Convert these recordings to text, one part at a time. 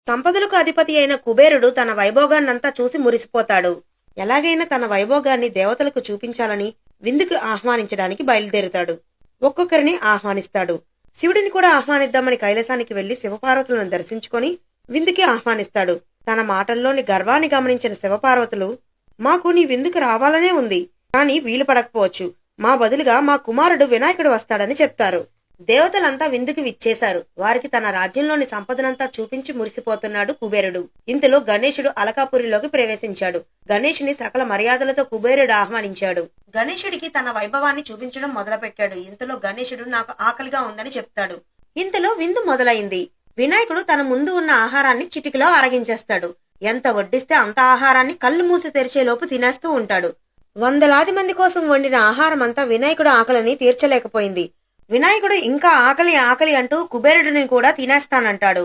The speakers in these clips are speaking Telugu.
సంపదలకు అధిపతి అయిన కుబేరుడు తన వైభోగాన్నంతా చూసి మురిసిపోతాడు. ఎలాగైనా తన వైభోగాన్ని దేవతలకు చూపించాలని విందుకు ఆహ్వానించడానికి బయలుదేరుతాడు. ఒక్కొక్కరిని ఆహ్వానిస్తాడు. శివుడిని కూడా ఆహ్వానిద్దామని కైలాసానికి వెళ్లి శివపార్వతులను దర్శించుకొని విందుకి ఆహ్వానిస్తాడు. తన మాటల్లోని గర్వాన్ని గమనించిన శివపార్వతులు, మాకు నీ విందుకు రావాలనే ఉంది, కాని వీలు పడకపోవచ్చు. మా బదులుగా మా కుమారుడు వినాయకుడు వస్తాడని చెప్తారు. దేవతలంతా విందుకి విచ్చేశారు. వారికి తన రాజ్యంలోని సంపదనంతా చూపించి మురిసిపోతున్నాడు కుబేరుడు. ఇంతలో గణేశుడు అలకాపురిలోకి ప్రవేశించాడు. గణేశుని సకల మర్యాదలతో కుబేరుడు ఆహ్వానించాడు. గణేశుడికి తన వైభవాన్ని చూపించడం మొదలుపెట్టాడు. ఇంతలో గణేశుడు నాకు ఆకలిగా ఉందని చెప్తాడు. ఇంతలో విందు మొదలైంది. వినాయకుడు తన ముందు ఉన్న ఆహారాన్ని చిటికలో అరగించేస్తాడు. ఎంత వడ్డిస్తే అంత ఆహారాన్ని కళ్ళు మూసి తెరిచేలోపు తినేస్తూ ఉంటాడు. వందలాది మంది కోసం వండిన ఆహారం అంతా వినాయకుడు ఆకలిని తీర్చలేకపోయింది. వినాయకుడు ఇంకా ఆకలి ఆకలి అంటూ కుబేరుడిని కూడా తినేస్తానంటాడు.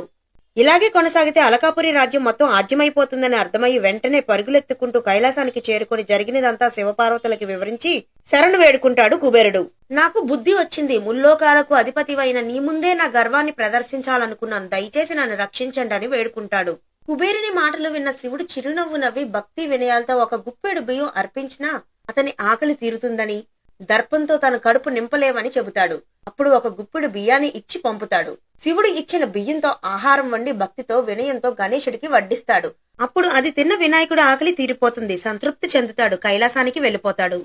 ఇలాగే కొనసాగితే అలకాపురి రాజ్యం మొత్తం ఆజ్యమైపోతుందని అర్థమయ్యి వెంటనే పరుగులెత్తుకుంటూ కైలాసానికి చేరుకుని జరిగినదంతా శివపార్వతులకి వివరించి శరణు వేడుకుంటాడు కుబేరుడు. నాకు బుద్ధి వచ్చింది. ముల్లోకాలకు అధిపతివైన నీ ముందే నా గర్వాన్ని ప్రదర్శించాలనుకున్నాను. దయచేసి నన్ను రక్షించండి అని వేడుకుంటాడు. కుబేరుని మాటలు విన్న శివుడు చిరునవ్వు నవ్వి భక్తి వినయాలతో ఒక గుప్పెడు బియ్యం అర్పించినా అతని ఆకలి తీరుతుందని, దర్పంతో తన కడుపు నింపలేవని చెబుతాడు. అప్పుడు ఒక గుప్పెడు బియ్యాన్ని ఇచ్చి పంపుతాడు. శివుడు ఇచ్చిన బియ్యంతో ఆహారం వండి భక్తితో వినయంతో గణేశుడికి వడ్డిస్తాడు. అప్పుడు అది తిన్న వినాయకుడు ఆకలి తీరిపోతుంది. సంతృప్తి చెందుతాడు. కైలాసానికి వెళ్లిపోతాడు.